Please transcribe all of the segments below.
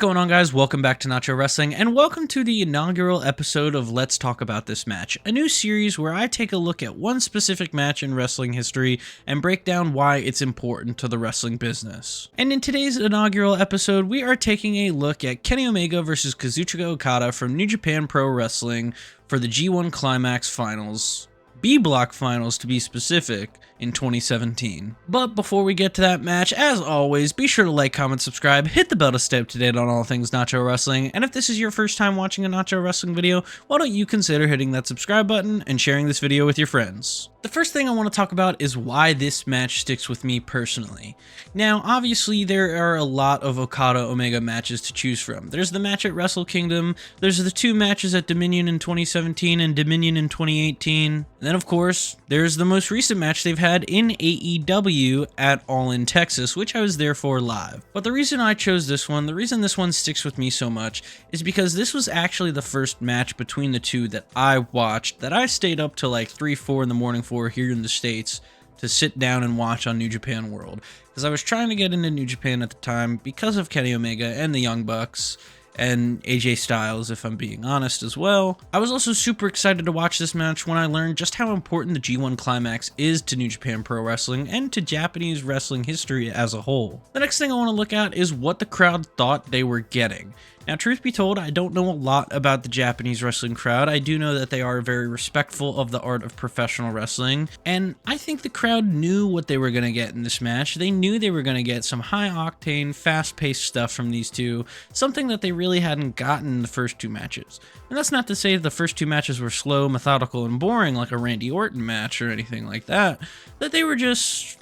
going on, guys? Welcome back to Nacho Wrestling, and welcome to the inaugural episode of Let's Talk About This Match, a new series where I take a look at one specific match in wrestling history and break down why it's important to the wrestling business. And in today's inaugural episode, we are taking a look at Kenny Omega versus Kazuchika Okada from New Japan Pro Wrestling for the G1 Climax Finals, B Block Finals to be specific, in 2017. But before we get to that match, as always, be sure to like, comment, subscribe, hit the bell to stay up to date on all things Nacho Wrestling, and if this is your first time watching a Nacho Wrestling video, why don't you consider hitting that subscribe button and sharing this video with your friends. The first thing I want to talk about is why this match sticks with me personally. Now, obviously, there are a lot of Okada-Omega matches to choose from. There's the match at Wrestle Kingdom, there's the two matches at Dominion in 2017 and Dominion in 2018, and then, of course, there's the most recent match they've had in AEW at All In Texas, which I was there for live. But the reason I chose this one, the reason this one sticks with me so much, is because this was actually the first match between the two that I watched, that I stayed up till like 3, 4 in the morning for here in the States to sit down and watch on New Japan World. Because I was trying to get into New Japan at the time because of Kenny Omega and the Young Bucks, and AJ Styles, if I'm being honest as well. I was also super excited to watch this match when I learned just how important the G1 Climax is to New Japan Pro Wrestling and to Japanese wrestling history as a whole. The next thing I want to look at is what the crowd thought they were getting. Now, truth be told, I don't know a lot about the Japanese wrestling crowd. I do know that they are very respectful of the art of professional wrestling, and I think the crowd knew what they were going to get in this match. They knew they were going to get some high-octane, fast-paced stuff from these two, something that they really hadn't gotten in the first two matches. And that's not to say the first two matches were slow, methodical, and boring like a Randy Orton match or anything like that, that they were just,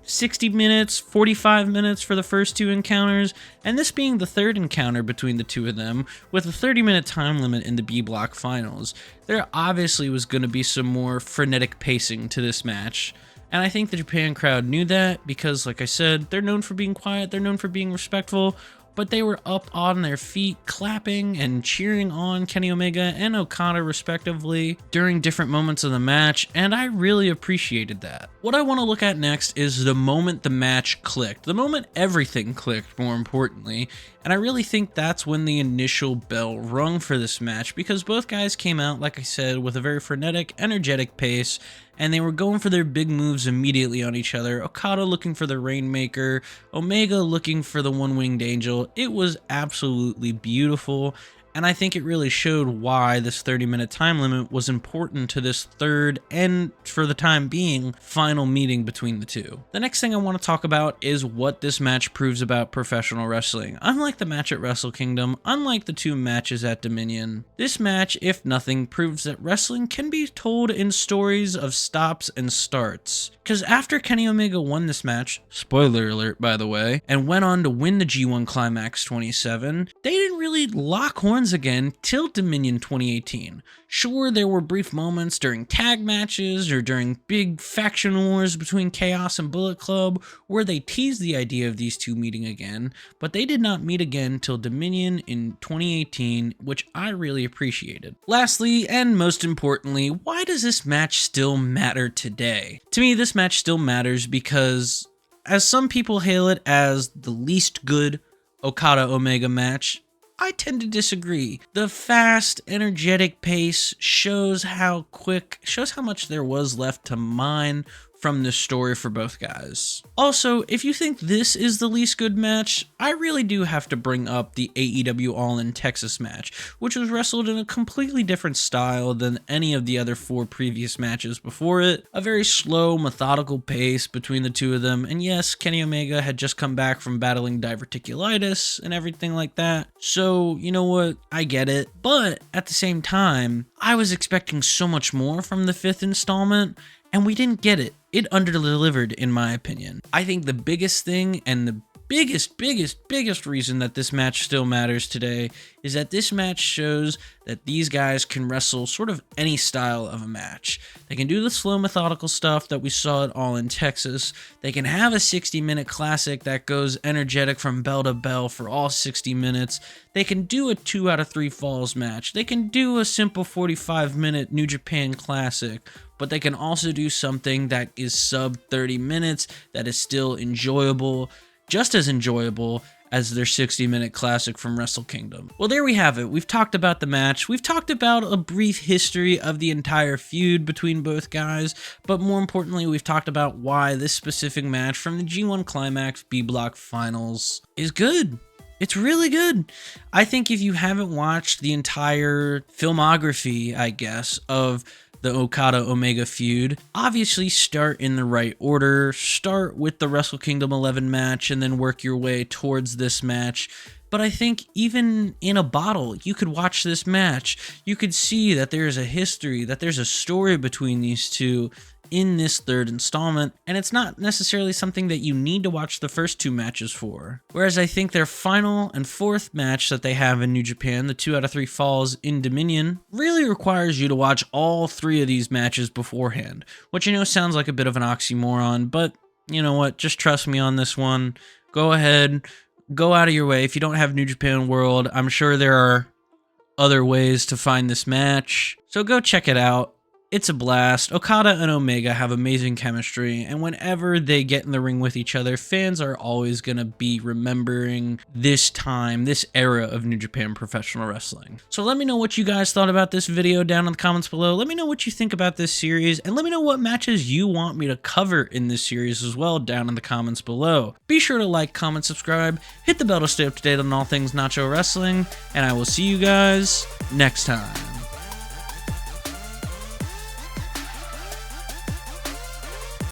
60 minutes, 45 minutes for the first two encounters, and this being the third encounter between the two of them, with a 30-minute time limit in the B Block Finals. There obviously was going to be some more frenetic pacing to this match, and I think the Japan crowd knew that because, like I said, they're known for being quiet, they're known for being respectful, but they were up on their feet clapping and cheering on Kenny Omega and Okada respectively during different moments of the match, and I really appreciated that. What I want to look at next is the moment the match clicked, the moment everything clicked, more importantly, and I really think that's when the initial bell rung for this match, because both guys came out, like I said, with a very frenetic, energetic pace, and they were going for their big moves immediately on each other. Okada looking for the Rainmaker, Omega looking for the One-Winged Angel. It was absolutely beautiful, and I think it really showed why this 30-minute time limit was important to this third and, for the time being, final meeting between the two. The next thing I want to talk about is what this match proves about professional wrestling. Unlike the match at Wrestle Kingdom, unlike the two matches at Dominion, this match, if nothing, proves that wrestling can be told in stories of stops and starts. Because after Kenny Omega won this match, spoiler alert by the way, and went on to win the G1 Climax 27, they didn't really lock horns again till Dominion 2018. Sure, there were brief moments during tag matches or during big faction wars between Chaos and Bullet Club where they teased the idea of these two meeting again, but they did not meet again till Dominion in 2018, which I really appreciated. Lastly, and most importantly, why does this match still matter today? To me, this match still matters because, as some people hail it as the least good Okada-Omega match, I tend to disagree. The fast, energetic pace shows how much there was left to mine from this story for both guys. Also, if you think this is the least good match, I really do have to bring up the AEW All In Texas match, which was wrestled in a completely different style than any of the other 4 previous matches before it. A very slow, methodical pace between the two of them, and yes, Kenny Omega had just come back from battling diverticulitis and everything like that, so you know what, I get it, but at the same time, I was expecting so much more from the 5th installment, and we didn't get it. It underdelivered, in my opinion. I think the biggest thing and the biggest reason that this match still matters today is that this match shows that these guys can wrestle sort of any style of a match. They can do the slow methodical stuff that we saw at All In Texas. They can have a 60-minute classic that goes energetic from bell to bell for all 60 minutes. They can do a 2 out of 3 falls match. They can do a simple 45-minute New Japan classic, but they can also do something that is sub 30 minutes that is still enjoyable, just as enjoyable as their 60-minute classic from Wrestle Kingdom. Well, there we have it. We've talked about the match. We've talked about a brief history of the entire feud between both guys, but more importantly, we've talked about why this specific match from the G1 Climax B Block Finals is good. It's really good. I think if you haven't watched the entire filmography, I guess, of the Okada-Omega feud, obviously start in the right order. Start with the Wrestle Kingdom 11 match and then work your way towards this match. But I think even in a bottle, you could watch this match. You could see that there's a history, that there's a story between these two in this third installment, and it's not necessarily something that you need to watch the first two matches for. Whereas I think their final and fourth match that they have in New Japan, the 2 out of 3 falls in Dominion, really requires you to watch all 3 of these matches beforehand, which I know sounds like a bit of an oxymoron, but you know what, just trust me on this one. Go ahead, go out of your way. If you don't have New Japan World, I'm sure there are other ways to find this match, so go check it out. It's a blast. Okada and Omega have amazing chemistry, and whenever they get in the ring with each other, fans are always going to be remembering this time, this era of New Japan Professional Wrestling. So let me know what you guys thought about this video down in the comments below. Let me know what you think about this series, and let me know what matches you want me to cover in this series as well down in the comments below. Be sure to like, comment, subscribe, hit the bell to stay up to date on all things Nacho Wrestling, and I will see you guys next time.